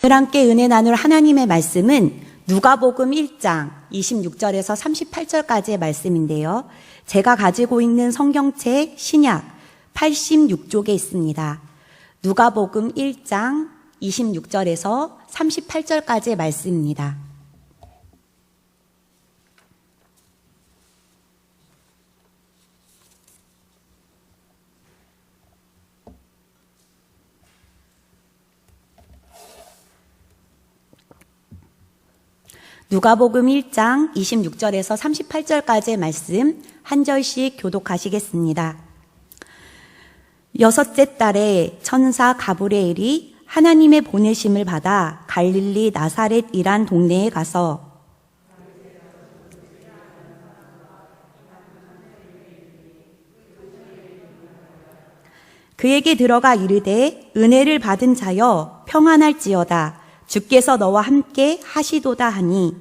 오늘 함께 은혜 나눌 하나님의 말씀은 누가복음 1장 26절에서 38절까지의 말씀인데요. 제가 가지고 있는 성경책 신약 86쪽에 있습니다. 누가복음 1장 26절에서 38절까지의 말씀입니다. 누가복음 1장 26절에서 38절까지의 말씀 한 절씩 교독하시겠습니다. 여섯째 달에 천사 가브리엘이 하나님의 보내심을 받아 갈릴리 나사렛이란 동네에 가서 그에게 들어가 이르되 은혜를 받은 자여 평안할지어다. 주께서 너와 함께 하시도다 하니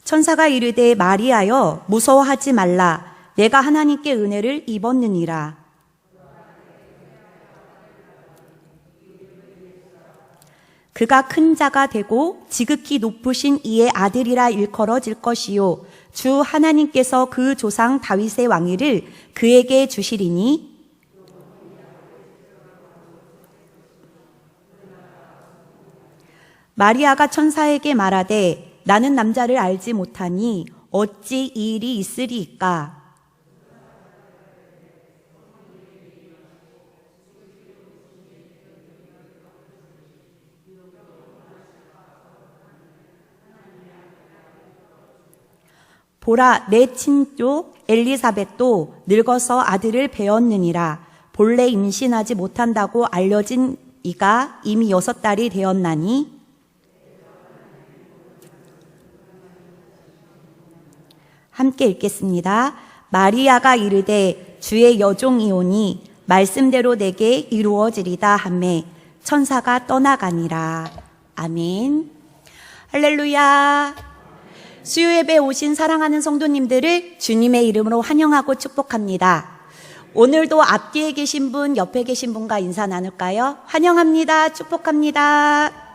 천사가 이르되 마리아여 무서워하지 말라. 내가 하나님께 은혜를 입었느니라. 그가 큰 자가 되고 지극히 높으신 이의 아들이라 일컬어질 것이요 주 하나님께서 그 조상 다윗의 왕위를 그에게 주시리니 마리아가 천사에게 말하되 나는 남자를 알지 못하니 어찌 이 일이 있으리이까. 보라 내 친족 엘리사벳도 늙어서 아들을 배었느니라. 본래 임신하지 못한다고 알려진 이가 이미 6달이 되었나니 함께 읽겠습니다. 마리아가 이르되 주의 여종이오니 말씀대로 내게 이루어지리다 하매 천사가 떠나가니라. 아멘. 할렐루야. 수요예배에 오신 사랑하는 성도님들을 주님의 이름으로 환영하고 축복합니다. 오늘도 앞뒤에 계신 분, 옆에 계신 분과 인사 나눌까요? 환영합니다. 축복합니다.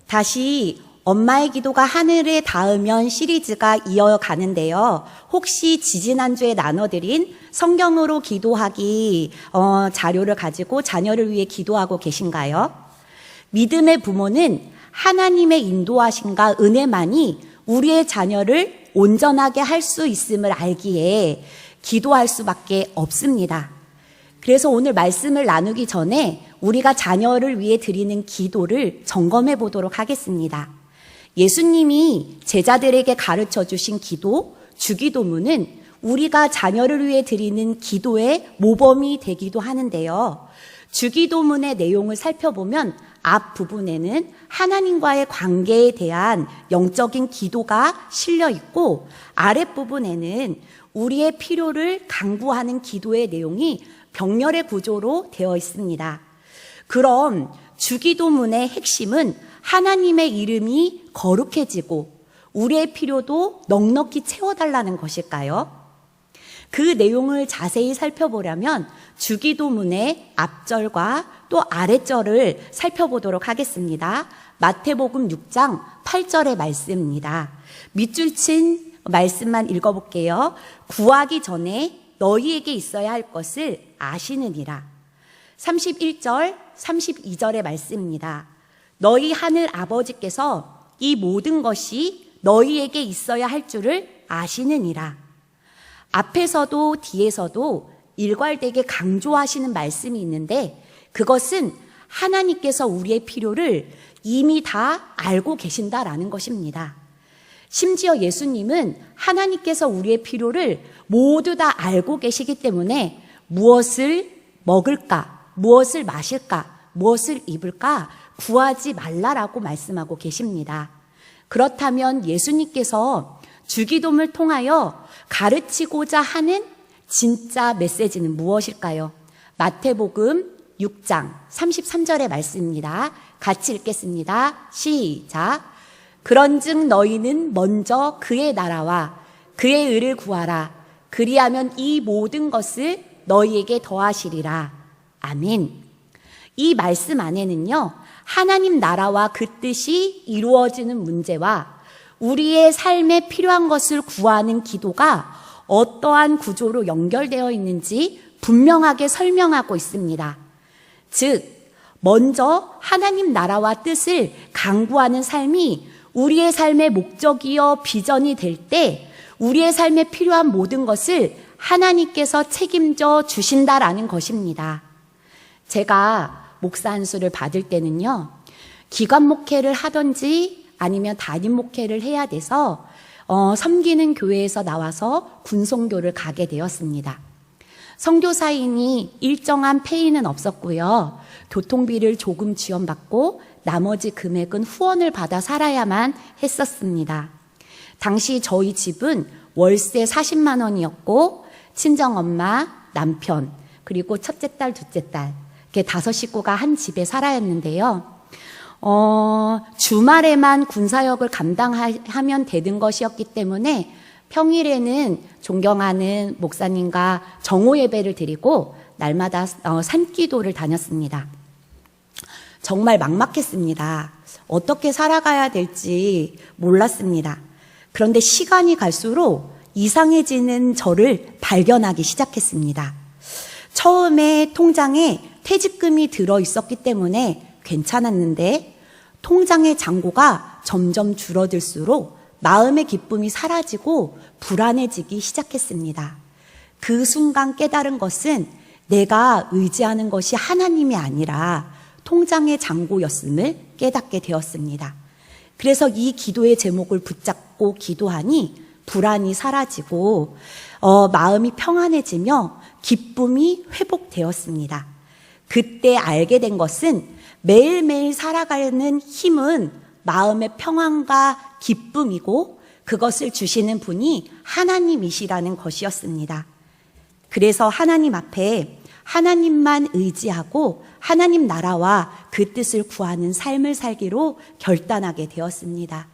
다시 엄마의 기도가 하늘에 닿으면 시리즈가 이어가는데요. 혹시 지지난주에 나눠드린 성경으로 기도하기 자료를 가지고 자녀를 위해 기도하고 계신가요? 믿음의 부모는 하나님의 인도하심과 은혜만이 우리의 자녀를 온전하게 할 수 있음을 알기에 기도할 수밖에 없습니다. 그래서 오늘 말씀을 나누기 전에 우리가 자녀를 위해 드리는 기도를 점검해 보도록 하겠습니다. 예수님이 제자들에게 가르쳐 주신 기도, 주기도문은 우리가 자녀를 위해 드리는 기도의 모범이 되기도 하는데요. 주기도문의 내용을 살펴보면 앞부분에는 하나님과의 관계에 대한 영적인 기도가 실려 있고 아랫부분에는 우리의 필요를 간구하는 기도의 내용이 병렬의 구조로 되어 있습니다. 그럼 주기도문의 핵심은 하나님의 이름이 거룩해지고 우리의 필요도 넉넉히 채워달라는 것일까요? 그 내용을 자세히 살펴보려면 주기도문의 앞절과 또 아랫절을 살펴보도록 하겠습니다. 마태복음 6장 8절의 말씀입니다. 밑줄 친 말씀만 읽어볼게요. 구하기 전에 너희에게 있어야 할 것을 아시느니라. 31절, 32절의 말씀입니다. 너희 하늘 아버지께서 이 모든 것이 너희에게 있어야 할 줄을 아시느니라. 앞에서도 뒤에서도 일괄되게 강조하시는 말씀이 있는데 그것은 하나님께서 우리의 필요를 이미 다 알고 계신다라는 것입니다. 심지어 예수님은 하나님께서 우리의 필요를 모두 다 알고 계시기 때문에 무엇을 먹을까, 무엇을 마실까, 무엇을 입을까 구하지 말라라고 말씀하고 계십니다. 그렇다면 예수님께서 주기도문을 통하여 가르치고자 하는 진짜 메시지는 무엇일까요? 마태복음 6장 33절의 말씀입니다. 같이 읽겠습니다. 시작. 그런즉 너희는 먼저 그의 나라와 그의 의를 구하라. 그리하면 이 모든 것을 너희에게 더하시리라. 아멘. 이 말씀 안에는요, 하나님 나라와 그 뜻이 이루어지는 문제와 우리의 삶에 필요한 것을 구하는 기도가 어떠한 구조로 연결되어 있는지 분명하게 설명하고 있습니다. 즉, 먼저 하나님 나라와 뜻을 강구하는 삶이 우리의 삶의 목적이요 비전이 될 때 우리의 삶에 필요한 모든 것을 하나님께서 책임져 주신다라는 것입니다. 제가 목사 안수를 받을 때는요, 기관 목회를 하든지 아니면 담임 목회를 해야 돼서 섬기는 교회에서 나와서 군송교를 가게 되었습니다. 선교사인이 일정한 페이는 없었고요. 교통비를 조금 지원받고 나머지 금액은 후원을 받아 살아야만 했었습니다. 당시 저희 집은 월세 40만 원이었고 친정엄마, 남편, 그리고 첫째 딸, 둘째 딸 이렇게 5식구가 한 집에 살아야 했는데요. 주말에만 군사역을 감당하면 되는 것이었기 때문에 평일에는 존경하는 목사님과 정오 예배를 드리고 날마다 산기도를 다녔습니다. 정말 막막했습니다. 어떻게 살아가야 될지 몰랐습니다. 그런데 시간이 갈수록 이상해지는 저를 발견하기 시작했습니다. 처음에 통장에 퇴직금이 들어 있었기 때문에 괜찮았는데 통장의 잔고가 점점 줄어들수록 마음의 기쁨이 사라지고 불안해지기 시작했습니다. 그 순간 깨달은 것은 내가 의지하는 것이 하나님이 아니라 통장의 잔고였음을 깨닫게 되었습니다. 그래서 이 기도의 제목을 붙잡고 기도하니 불안이 사라지고 마음이 평안해지며 기쁨이 회복되었습니다. 그때 알게 된 것은 매일매일 살아가는 힘은 마음의 평안과 기쁨이고 그것을 주시는 분이 하나님이시라는 것이었습니다. 그래서 하나님 앞에 하나님만 의지하고 하나님 나라와 그 뜻을 구하는 삶을 살기로 결단하게 되었습니다.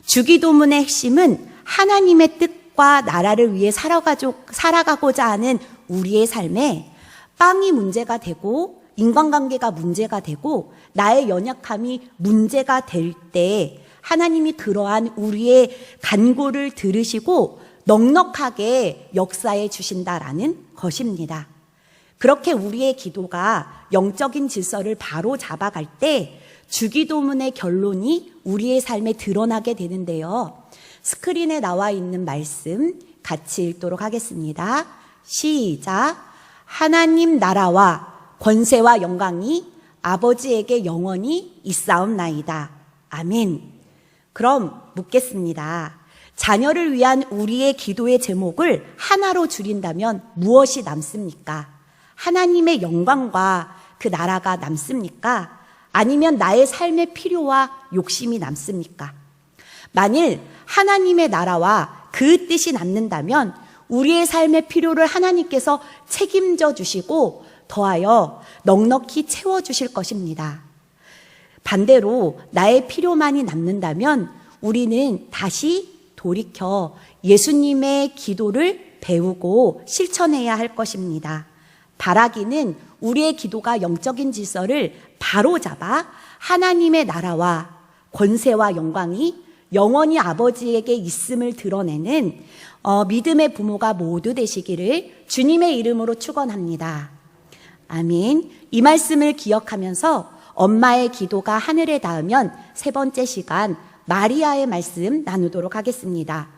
주기도문의 핵심은 하나님의 뜻과 나라를 위해 살아가고자 하는 우리의 삶에 빵이 문제가 되고 인간관계가 문제가 되고 나의 연약함이 문제가 될 때 하나님이 그러한 우리의 간구를 들으시고 넉넉하게 역사해 주신다라는 것입니다. 그렇게 우리의 기도가 영적인 질서를 바로 잡아갈 때 주기도문의 결론이 우리의 삶에 드러나게 되는데요. 스크린에 나와 있는 말씀 같이 읽도록 하겠습니다. 시작. 하나님 나라와 권세와 영광이 아버지에게 영원히 있사옵나이다. 아멘. 그럼 묻겠습니다. 자녀를 위한 우리의 기도의 제목을 하나로 줄인다면 무엇이 남습니까? 하나님의 영광과 그 나라가 남습니까? 아니면 나의 삶의 필요와 욕심이 남습니까? 만일 하나님의 나라와 그 뜻이 남는다면 우리의 삶의 필요를 하나님께서 책임져 주시고 더하여 넉넉히 채워주실 것입니다. 반대로 나의 필요만이 남는다면 우리는 다시 돌이켜 예수님의 기도를 배우고 실천해야 할 것입니다. 바라기는 우리의 기도가 영적인 질서를 바로잡아 하나님의 나라와 권세와 영광이 영원히 아버지에게 있음을 드러내는 믿음의 부모가 모두 되시기를 주님의 이름으로 축원합니다. 아멘. 이 말씀을 기억하면서 엄마의 기도가 하늘에 닿으면 세 번째 시간 마리아의 말씀 나누도록 하겠습니다.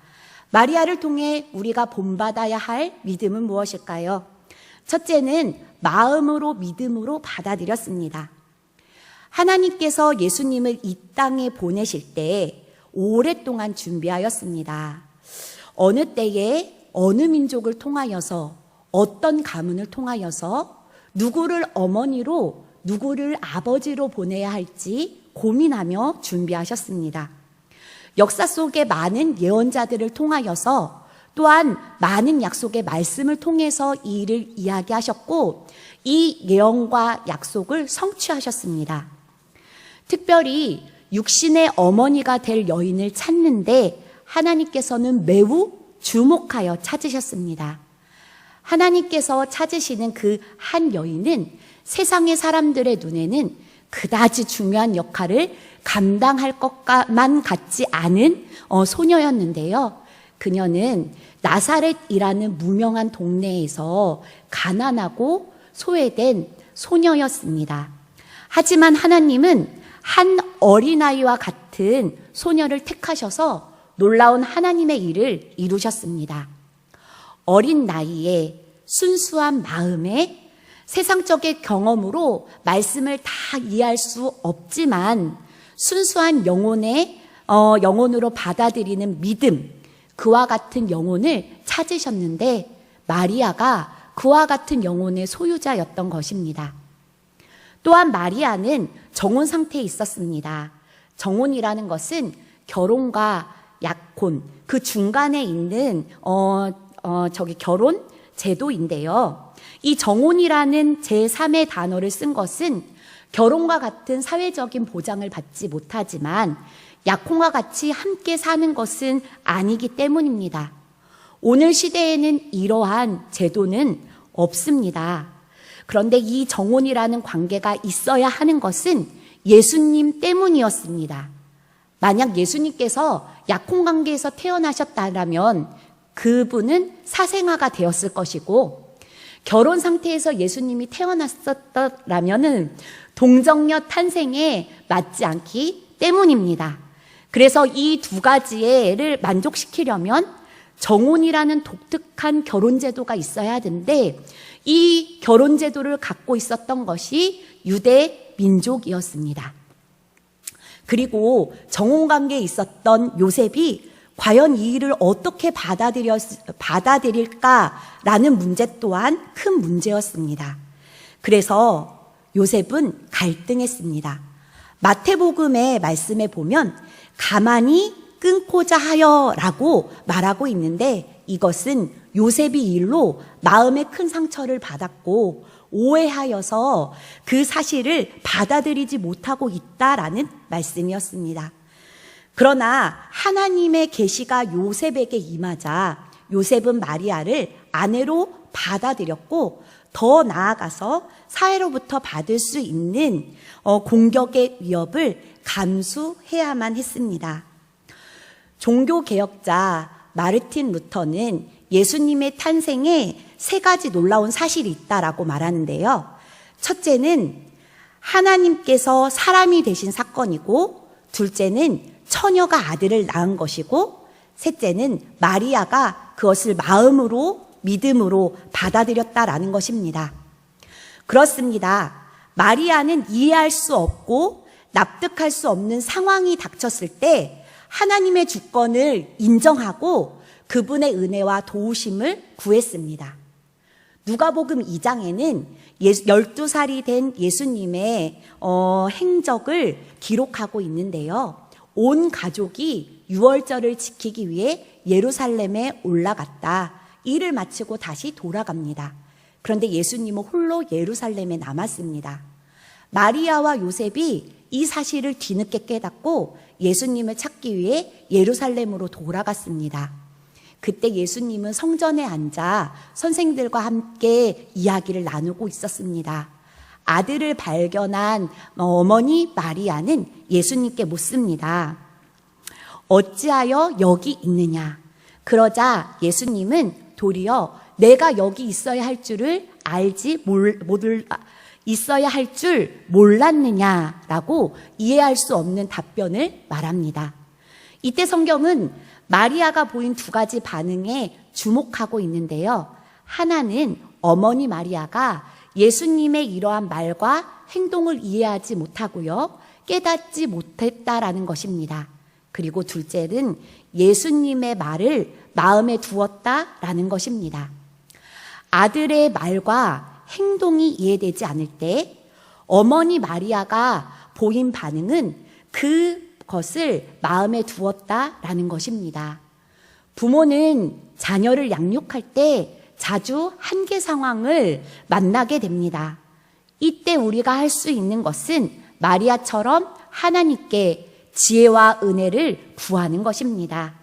마리아를 통해 우리가 본받아야 할 믿음은 무엇일까요? 첫째는 마음으로 믿음으로 받아들였습니다. 하나님께서 예수님을 이 땅에 보내실 때 오랫동안 준비하였습니다. 어느 때에 어느 민족을 통하여서 어떤 가문을 통하여서 누구를 어머니로 누구를 아버지로 보내야 할지 고민하며 준비하셨습니다. 역사 속에 많은 예언자들을 통하여서 또한 많은 약속의 말씀을 통해서 이 일을 이야기하셨고 이 예언과 약속을 성취하셨습니다. 특별히 육신의 어머니가 될 여인을 찾는데 하나님께서는 매우 주목하여 찾으셨습니다. 하나님께서 찾으시는 그 한 여인은 세상의 사람들의 눈에는 그다지 중요한 역할을 감당할 것만 같지 않은 소녀였는데요. 그녀는 나사렛이라는 무명한 동네에서 가난하고 소외된 소녀였습니다. 하지만 하나님은 한 어린아이와 같은 소녀를 택하셔서 놀라운 하나님의 일을 이루셨습니다. 어린 나이에 순수한 마음에 세상적인 경험으로 말씀을 다 이해할 수 없지만 순수한 영혼으로 받아들이는 믿음, 그와 같은 영혼을 찾으셨는데 마리아가 그와 같은 영혼의 소유자였던 것입니다. 또한 마리아는 정혼 상태에 있었습니다. 정혼이라는 것은 결혼과 약혼, 그 중간에 있는 결혼 제도인데요. 이 정혼이라는 제3의 단어를 쓴 것은 결혼과 같은 사회적인 보장을 받지 못하지만 약혼과 같이 함께 사는 것은 아니기 때문입니다. 오늘 시대에는 이러한 제도는 없습니다. 그런데 이 정혼이라는 관계가 있어야 하는 것은 예수님 때문이었습니다. 만약 예수님께서 약혼 관계에서 태어나셨다면 그분은 사생아가 되었을 것이고 결혼 상태에서 예수님이 태어났었다면 동정녀 탄생에 맞지 않기 때문입니다. 그래서 이 두 가지를 만족시키려면 정혼이라는 독특한 결혼제도가 있어야 하는데 이 결혼제도를 갖고 있었던 것이 유대 민족이었습니다. 그리고 정혼관계에 있었던 요셉이 과연 이 일을 어떻게 받아들일까라는 문제 또한 큰 문제였습니다. 그래서 요셉은 갈등했습니다. 마태복음의 말씀에 보면 가만히 끊고자 하여라고 말하고 있는데 이것은 요셉이 이 일로 마음에 큰 상처를 받았고 오해하여서 그 사실을 받아들이지 못하고 있다라는 말씀이었습니다. 그러나 하나님의 계시가 요셉에게 임하자 요셉은 마리아를 아내로 받아들였고 더 나아가서 사회로부터 받을 수 있는 공격의 위협을 감수해야만 했습니다. 종교개혁자 마르틴 루터는 예수님의 탄생에 세 가지 놀라운 사실이 있다라고 말하는데요. 첫째는 하나님께서 사람이 되신 사건이고, 둘째는 처녀가 아들을 낳은 것이고, 셋째는 마리아가 그것을 마음으로 믿음으로 받아들였다라는 것입니다. 그렇습니다. 마리아는 이해할 수 없고 납득할 수 없는 상황이 닥쳤을 때 하나님의 주권을 인정하고 그분의 은혜와 도우심을 구했습니다. 누가복음 2장에는 12살이 된 예수님의 행적을 기록하고 있는데요. 온 가족이 유월절을 지키기 위해 예루살렘에 올라갔다. 일을 마치고 다시 돌아갑니다. 그런데 예수님은 홀로 예루살렘에 남았습니다. 마리아와 요셉이 이 사실을 뒤늦게 깨닫고 예수님을 찾기 위해 예루살렘으로 돌아갔습니다. 그때 예수님은 성전에 앉아 선생들과 함께 이야기를 나누고 있었습니다. 아들을 발견한 어머니 마리아는 예수님께 묻습니다. 어찌하여 여기 있느냐? 그러자 예수님은 도리어 내가 여기 있어야 할 줄을 있어야 할 줄 몰랐느냐라고 이해할 수 없는 답변을 말합니다. 이때 성경은 마리아가 보인 두 가지 반응에 주목하고 있는데요. 하나는 어머니 마리아가 예수님의 이러한 말과 행동을 이해하지 못하고요. 깨닫지 못했다라는 것입니다. 그리고 둘째는 예수님의 말을 마음에 두었다라는 것입니다. 아들의 말과 행동이 이해되지 않을 때 어머니 마리아가 보인 반응은 그것을 마음에 두었다라는 것입니다. 부모는 자녀를 양육할 때 자주 한계 상황을 만나게 됩니다. 이때 우리가 할 수 있는 것은 마리아처럼 하나님께 지혜와 은혜를 구하는 것입니다.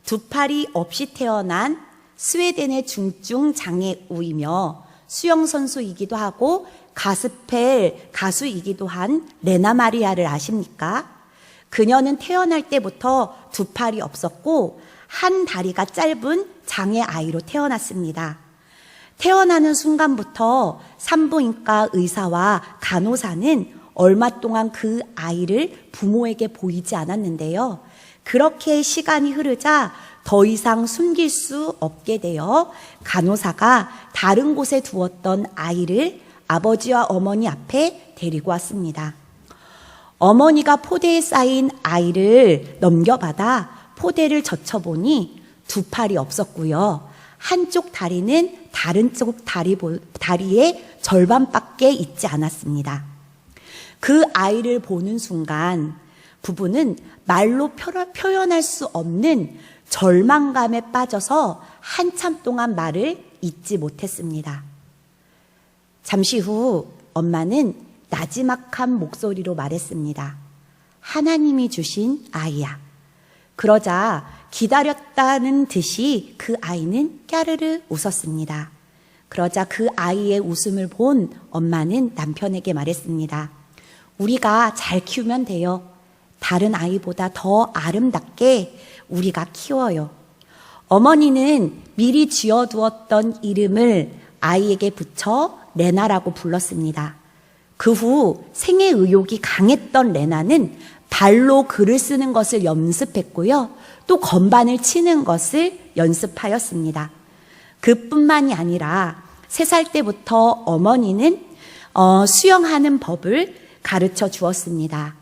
두 팔이 없이 태어난 스웨덴의 중증 장애우이며 수영선수이기도 하고 가스펠 가수이기도 한 레나 마리아를 아십니까? 그녀는 태어날 때부터 두 팔이 없었고 한 다리가 짧은 장애 아이로 태어났습니다. 태어나는 순간부터 산부인과 의사와 간호사는 얼마 동안 그 아이를 부모에게 보이지 않았는데요. 그렇게 시간이 흐르자 더 이상 숨길 수 없게 되어 간호사가 다른 곳에 두었던 아이를 아버지와 어머니 앞에 데리고 왔습니다. 어머니가 포대에 쌓인 아이를 넘겨받아 포대를 젖혀보니 두 팔이 없었고요. 한쪽 다리는 다른 쪽 다리의 절반밖에 있지 않았습니다. 그 아이를 보는 순간 부부는 말로 표현할 수 없는 절망감에 빠져서 한참 동안 말을 잇지 못했습니다. 잠시 후 엄마는 나지막한 목소리로 말했습니다. 하나님이 주신 아이야. 그러자 기다렸다는 듯이 그 아이는 까르르 웃었습니다. 그러자 그 아이의 웃음을 본 엄마는 남편에게 말했습니다. 우리가 잘 키우면 돼요. 다른 아이보다 더 아름답게 우리가 키워요. 어머니는 미리 지어두었던 이름을 아이에게 붙여 레나라고 불렀습니다. 그 후 생애 의욕이 강했던 레나는 발로 글을 쓰는 것을 연습했고요. 또 건반을 치는 것을 연습하였습니다. 그뿐만이 아니라 3살 때부터 어머니는 수영하는 법을 가르쳐 주었습니다.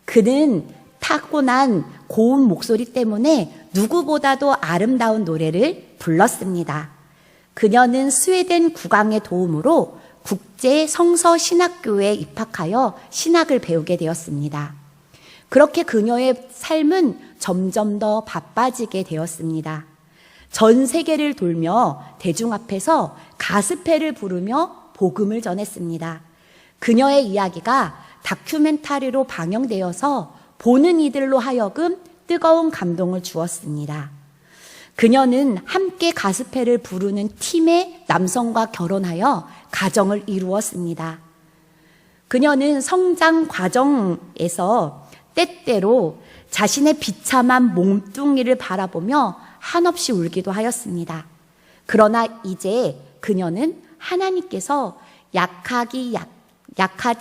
그는 타고난 고운 목소리 때문에 누구보다도 아름다운 노래를 불렀습니다. 그녀는 스웨덴 국왕의 도움으로 국제 성서 신학교에 입학하여 신학을 배우게 되었습니다. 그렇게 그녀의 삶은 점점 더 바빠지게 되었습니다. 전 세계를 돌며 대중 앞에서 가스펠을 부르며 복음을 전했습니다. 그녀의 이야기가 다큐멘터리로 방영되어서 보는 이들로 하여금 뜨거운 감동을 주었습니다. 그녀는 함께 가스펠을 부르는 팀의 남성과 결혼하여 가정을 이루었습니다. 그녀는 성장 과정에서 때때로 자신의 비참한 몸뚱이를 바라보며 한없이 울기도 하였습니다. 그러나 이제 그녀는 하나님께서 약하디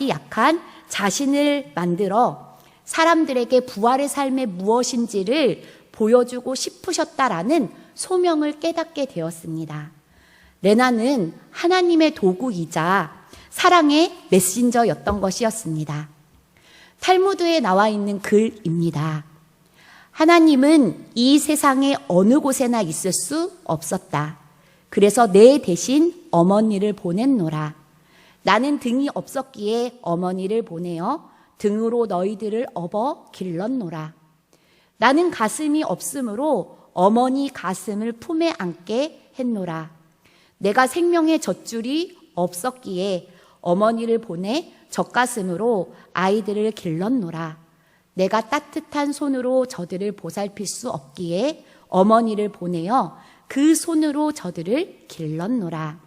약한 자신을 만들어 사람들에게 부활의 삶이 무엇인지를 보여주고 싶으셨다라는 소명을 깨닫게 되었습니다. 레나는 하나님의 도구이자 사랑의 메신저였던 것이었습니다. 탈무드에 나와 있는 글입니다. 하나님은 이 세상의 어느 곳에나 있을 수 없었다. 그래서 내 대신 어머니를 보냈노라. 나는 등이 없었기에 어머니를 보내어 등으로 너희들을 업어 길렀노라. 나는 가슴이 없으므로 어머니 가슴을 품에 안게 했노라. 내가 생명의 젖줄이 없었기에 어머니를 보내 젖가슴으로 아이들을 길렀노라. 내가 따뜻한 손으로 저들을 보살필 수 없기에 어머니를 보내어 그 손으로 저들을 길렀노라.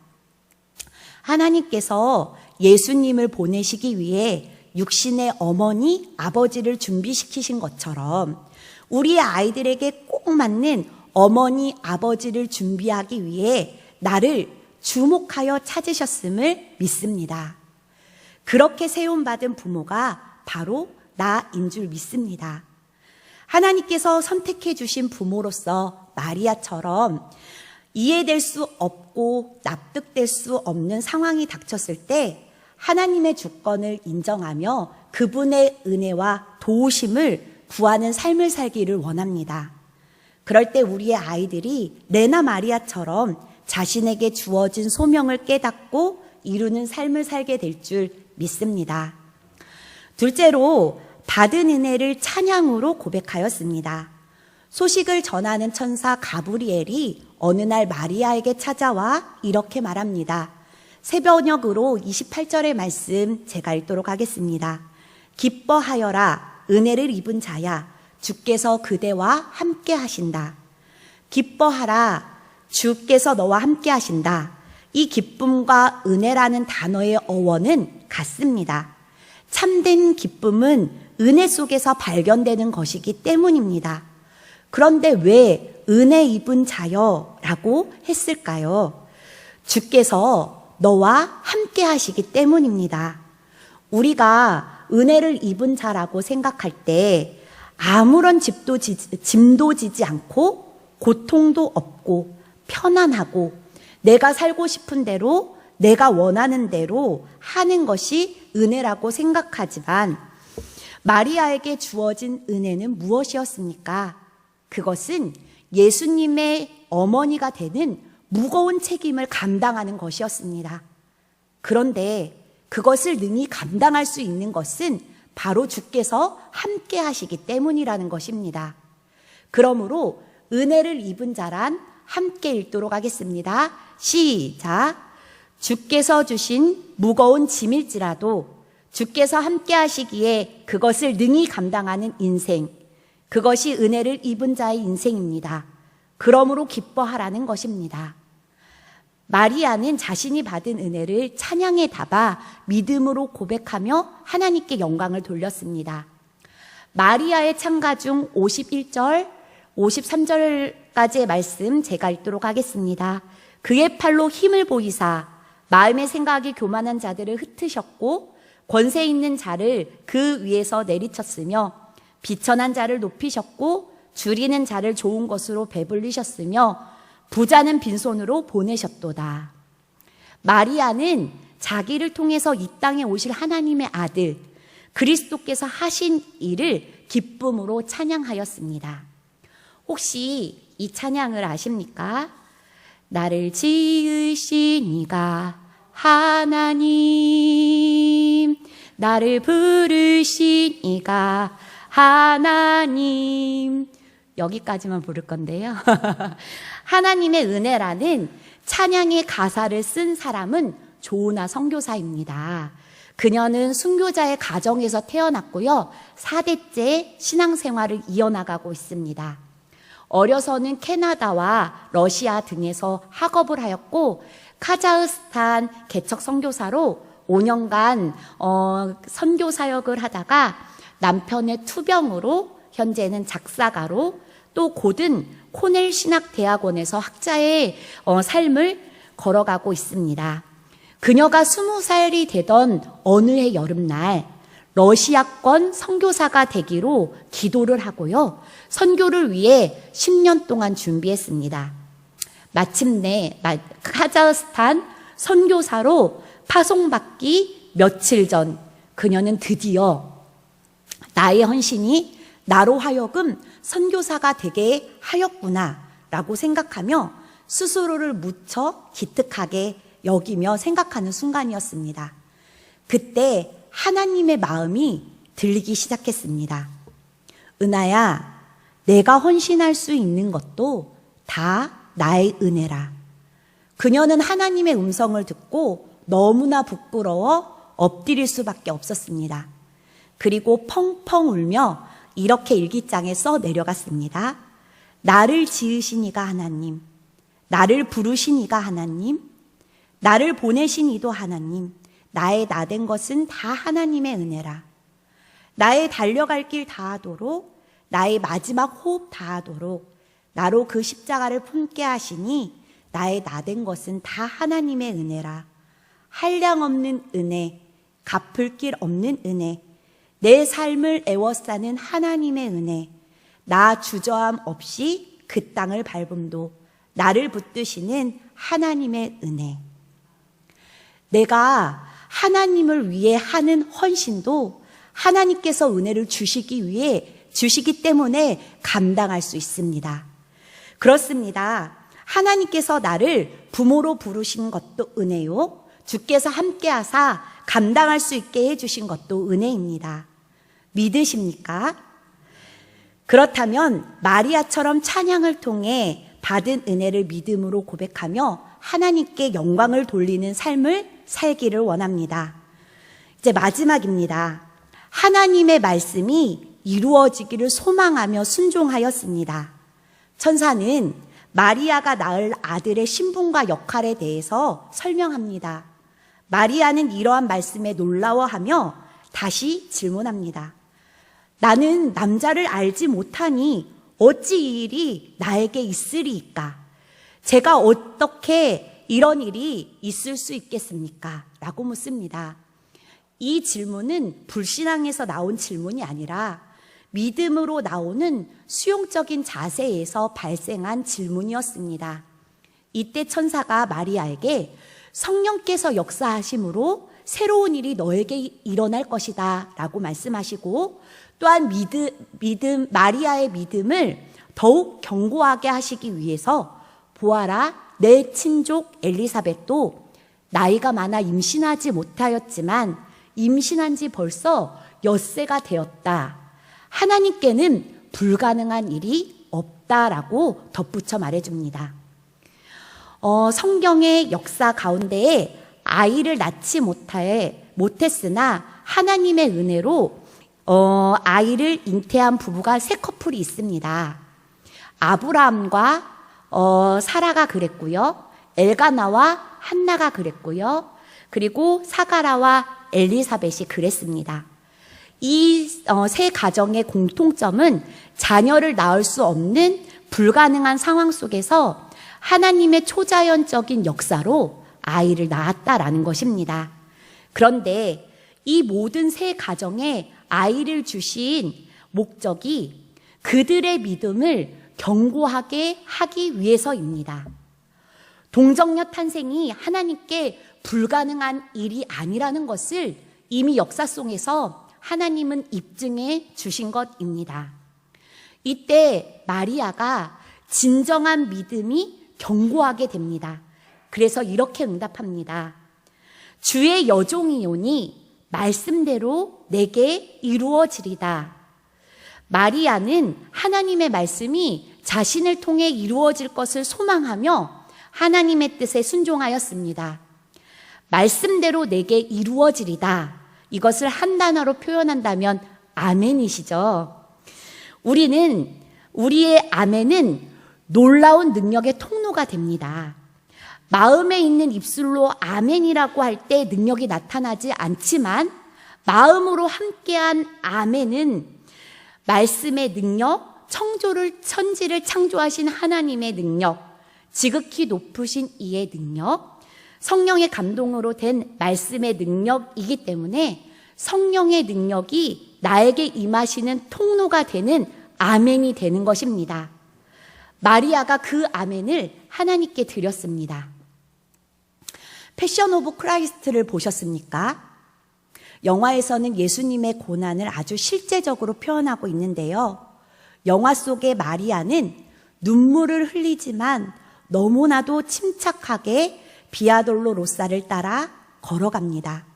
하나님께서 예수님을 보내시기 위해 육신의 어머니, 아버지를 준비시키신 것처럼 우리의 아이들에게 꼭 맞는 어머니, 아버지를 준비하기 위해 나를 주목하여 찾으셨음을 믿습니다. 그렇게 세움받은 부모가 바로 나인 줄 믿습니다. 하나님께서 선택해 주신 부모로서 마리아처럼 이해될 수 없고 납득될 수 없는 상황이 닥쳤을 때 하나님의 주권을 인정하며 그분의 은혜와 도우심을 구하는 삶을 살기를 원합니다. 그럴 때 우리의 아이들이 레나 마리아처럼 자신에게 주어진 소명을 깨닫고 이루는 삶을 살게 될 줄 믿습니다. 둘째로 받은 은혜를 찬양으로 고백하였습니다. 소식을 전하는 천사 가브리엘이 어느 날 마리아에게 찾아와 이렇게 말합니다. 새번역으로 28절의 말씀 제가 읽도록 하겠습니다. 기뻐하여라. 은혜를 입은 자야. 주께서 그대와 함께 하신다. 기뻐하라. 주께서 너와 함께 하신다. 이 기쁨과 은혜라는 단어의 어원은 같습니다. 참된 기쁨은 은혜 속에서 발견되는 것이기 때문입니다. 그런데 왜 은혜 입은 자여 라고 했을까요? 주께서 너와 함께 하시기 때문입니다. 우리가 은혜를 입은 자라고 생각할 때 아무런 짐도 지지 않고 고통도 없고 편안하고 내가 살고 싶은 대로 내가 원하는 대로 하는 것이 은혜라고 생각하지만 마리아에게 주어진 은혜는 무엇이었습니까? 그것은 예수님의 어머니가 되는 무거운 책임을 감당하는 것이었습니다. 그런데 그것을 능히 감당할 수 있는 것은 바로 주께서 함께 하시기 때문이라는 것입니다. 그러므로 은혜를 입은 자란 함께 읽도록 하겠습니다. 시작. 주께서 주신 무거운 짐일지라도 주께서 함께 하시기에 그것을 능히 감당하는 인생, 그것이 은혜를 입은 자의 인생입니다. 그러므로 기뻐하라는 것입니다. 마리아는 자신이 받은 은혜를 찬양에 담아 믿음으로 고백하며 하나님께 영광을 돌렸습니다. 마리아의 찬가 중 51절, 53절까지의 말씀 제가 읽도록 하겠습니다. 그의 팔로 힘을 보이사 마음의 생각이 교만한 자들을 흩으셨고 권세 있는 자를 그 위에서 내리쳤으며 비천한 자를 높이셨고 줄이는 자를 좋은 것으로 배불리셨으며 부자는 빈손으로 보내셨도다. 마리아는 자기를 통해서 이 땅에 오실 하나님의 아들 그리스도께서 하신 일을 기쁨으로 찬양하였습니다. 혹시 이 찬양을 아십니까? 나를 지으신 이가 하나님, 나를 부르신 이가 하나님. 여기까지만 부를 건데요. 하나님의 은혜라는 찬양의 가사를 쓴 사람은 조은하 선교사입니다. 그녀는 순교자의 가정에서 태어났고요. 4대째 신앙생활을 이어나가고 있습니다. 어려서는 캐나다와 러시아 등에서 학업을 하였고 카자흐스탄 개척 선교사로 5년간 선교 사역을 하다가 남편의 투병으로 현재는 작사가로 또 곧은 코넬 신학대학원에서 학자의 삶을 걸어가고 있습니다. 그녀가 20살이 되던 어느 해 여름날 러시아권 선교사가 되기로 기도를 하고요. 선교를 위해 10년 동안 준비했습니다. 마침내 카자흐스탄 선교사로 파송받기 며칠 전 그녀는 드디어 나의 헌신이 나로 하여금 선교사가 되게 하였구나 라고 생각하며 스스로를 무척 기특하게 여기며 생각하는 순간이었습니다. 그때 하나님의 마음이 들리기 시작했습니다. 은하야, 내가 헌신할 수 있는 것도 다 나의 은혜라. 그녀는 하나님의 음성을 듣고 너무나 부끄러워 엎드릴 수밖에 없었습니다. 그리고 펑펑 울며 이렇게 일기장에 써 내려갔습니다. 나를 지으신 이가 하나님, 나를 부르신 이가 하나님, 나를 보내신 이도 하나님, 나의 나된 것은 다 하나님의 은혜라. 나의 달려갈 길 다하도록, 나의 마지막 호흡 다하도록 나로 그 십자가를 품게 하시니 나의 나된 것은 다 하나님의 은혜라. 한량 없는 은혜, 갚을 길 없는 은혜, 내 삶을 애워싸는 하나님의 은혜, 나 주저함 없이 그 땅을 밟음도 나를 붙드시는 하나님의 은혜. 내가 하나님을 위해 하는 헌신도 하나님께서 은혜를 주시기 때문에 감당할 수 있습니다. 그렇습니다. 하나님께서 나를 부모로 부르신 것도 은혜요. 주께서 함께 하사 감당할 수 있게 해주신 것도 은혜입니다. 믿으십니까? 그렇다면 마리아처럼 찬양을 통해 받은 은혜를 믿음으로 고백하며 하나님께 영광을 돌리는 삶을 살기를 원합니다. 이제 마지막입니다. 하나님의 말씀이 이루어지기를 소망하며 순종하였습니다. 천사는 마리아가 낳을 아들의 신분과 역할에 대해서 설명합니다. 마리아는 이러한 말씀에 놀라워하며 다시 질문합니다. 나는 남자를 알지 못하니 어찌 이 일이 나에게 있으리이까? 제가 어떻게 이런 일이 있을 수 있겠습니까? 라고 묻습니다. 이 질문은 불신앙에서 나온 질문이 아니라 믿음으로 나오는 수용적인 자세에서 발생한 질문이었습니다. 이때 천사가 마리아에게 성령께서 역사하심으로 새로운 일이 너에게 일어날 것이다 라고 말씀하시고, 또한 마리아의 믿음을 더욱 견고하게 하시기 위해서 보아라, 내 친족 엘리사벳도 나이가 많아 임신하지 못하였지만 임신한 지 벌써 엿새가 되었다. 하나님께는 불가능한 일이 없다라고 덧붙여 말해줍니다. 성경의 역사 가운데에 아이를 낳지 못했으나 하나님의 은혜로 아이를 잉태한 부부가 세 커플이 있습니다. 아브라함과 사라가 그랬고요. 엘가나와 한나가 그랬고요. 그리고 사가라와 엘리사벳이 그랬습니다. 이 세 가정의 공통점은 자녀를 낳을 수 없는 불가능한 상황 속에서 하나님의 초자연적인 역사로 아이를 낳았다라는 것입니다. 그런데 이 모든 세 가정에 아이를 주신 목적이 그들의 믿음을 견고하게 하기 위해서입니다. 동정녀 탄생이 하나님께 불가능한 일이 아니라는 것을 이미 역사 속에서 하나님은 입증해 주신 것입니다. 이때 마리아가 진정한 믿음이 견고하게 됩니다. 그래서 이렇게 응답합니다. 주의 여종이오니 말씀대로 내게 이루어지리다. 마리아는 하나님의 말씀이 자신을 통해 이루어질 것을 소망하며 하나님의 뜻에 순종하였습니다. 말씀대로 내게 이루어지리다. 이것을 한 단어로 표현한다면 아멘이시죠. 우리의 아멘은 놀라운 능력의 통로가 됩니다. 마음에 있는 입술로 아멘이라고 할 때 능력이 나타나지 않지만 마음으로 함께한 아멘은 말씀의 능력, 천지를 창조하신 하나님의 능력, 지극히 높으신 이의 능력, 성령의 감동으로 된 말씀의 능력이기 때문에 성령의 능력이 나에게 임하시는 통로가 되는 아멘이 되는 것입니다. 마리아가 그 아멘을 하나님께 드렸습니다. 패션 오브 크라이스트를 보셨습니까? 영화에서는 예수님의 고난을 아주 실제적으로 표현하고 있는데요. 영화 속의 마리아는 눈물을 흘리지만 너무나도 침착하게 비아돌로로사를 따라 걸어갑니다.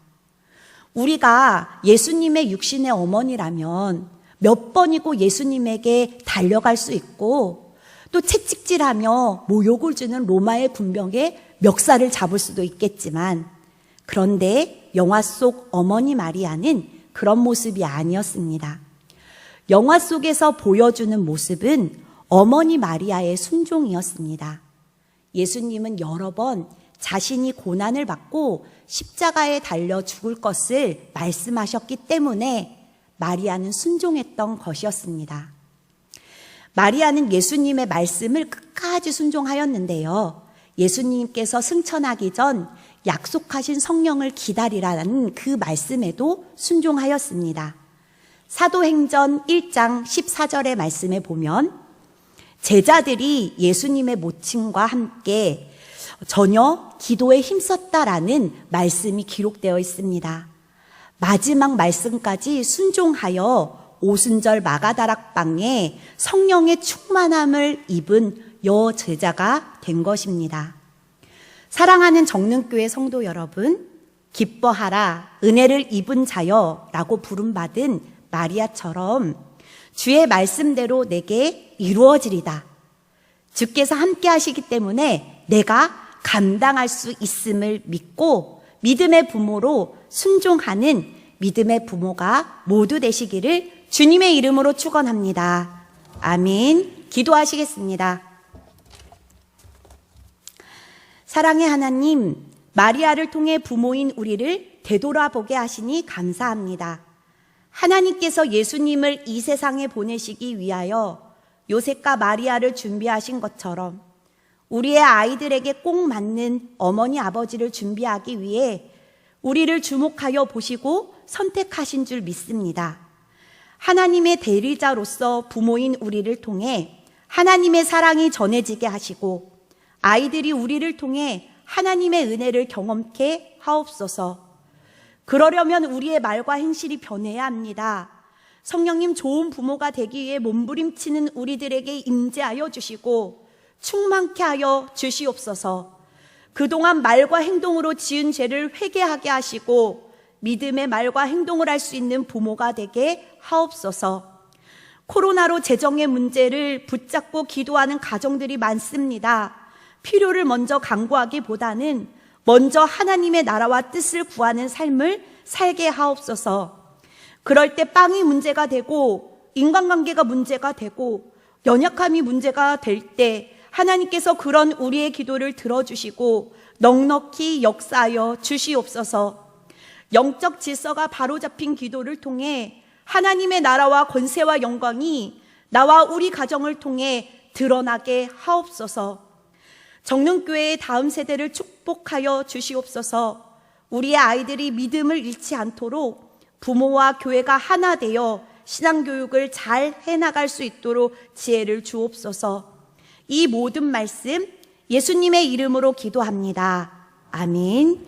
우리가 예수님의 육신의 어머니라면 몇 번이고 예수님에게 달려갈 수 있고 또 채찍질하며 모욕을 주는 로마의 군병의 멱살을 잡을 수도 있겠지만, 그런데 영화 속 어머니 마리아는 그런 모습이 아니었습니다. 영화 속에서 보여주는 모습은 어머니 마리아의 순종이었습니다. 예수님은 여러 번 자신이 고난을 받고 십자가에 달려 죽을 것을 말씀하셨기 때문에 마리아는 순종했던 것이었습니다. 마리아는 예수님의 말씀을 끝까지 순종하였는데요. 예수님께서 승천하기 전 약속하신 성령을 기다리라는 그 말씀에도 순종하였습니다. 사도행전 1장 14절의 말씀에 보면 제자들이 예수님의 모침과 함께 전혀 기도에 힘썼다라는 말씀이 기록되어 있습니다. 마지막 말씀까지 순종하여 오순절 마가다락방에 성령의 충만함을 입은 여제자가 된 것입니다. 사랑하는 정릉교회 성도 여러분, 기뻐하라 은혜를 입은 자여 라고 부름받은 마리아처럼 주의 말씀대로 내게 이루어지리다. 주께서 함께 하시기 때문에 내가 감당할 수 있음을 믿고 믿음의 부모로 순종하는 믿음의 부모가 모두 되시기를 주님의 이름으로 축원합니다. 아멘. 기도하시겠습니다. 사랑의 하나님, 마리아를 통해 부모인 우리를 되돌아보게 하시니 감사합니다. 하나님께서 예수님을 이 세상에 보내시기 위하여 요셉과 마리아를 준비하신 것처럼 우리의 아이들에게 꼭 맞는 어머니 아버지를 준비하기 위해 우리를 주목하여 보시고 선택하신 줄 믿습니다. 하나님의 대리자로서 부모인 우리를 통해 하나님의 사랑이 전해지게 하시고 아이들이 우리를 통해 하나님의 은혜를 경험케 하옵소서. 그러려면 우리의 말과 행실이 변해야 합니다. 성령님, 좋은 부모가 되기 위해 몸부림치는 우리들에게 임재하여 주시고 충만케 하여 주시옵소서. 그동안 말과 행동으로 지은 죄를 회개하게 하시고 믿음의 말과 행동을 할 수 있는 부모가 되게 하옵소서. 코로나로 재정의 문제를 붙잡고 기도하는 가정들이 많습니다. 필요를 먼저 간구하기보다는 먼저 하나님의 나라와 뜻을 구하는 삶을 살게 하옵소서. 그럴 때 빵이 문제가 되고 인간관계가 문제가 되고 연약함이 문제가 될 때 하나님께서 그런 우리의 기도를 들어주시고 넉넉히 역사하여 주시옵소서. 영적 질서가 바로잡힌 기도를 통해 하나님의 나라와 권세와 영광이 나와 우리 가정을 통해 드러나게 하옵소서. 정릉교회의 다음 세대를 축복하여 주시옵소서. 우리의 아이들이 믿음을 잃지 않도록 부모와 교회가 하나 되어 신앙교육을 잘 해나갈 수 있도록 지혜를 주옵소서. 이 모든 말씀 예수님의 이름으로 기도합니다. 아멘.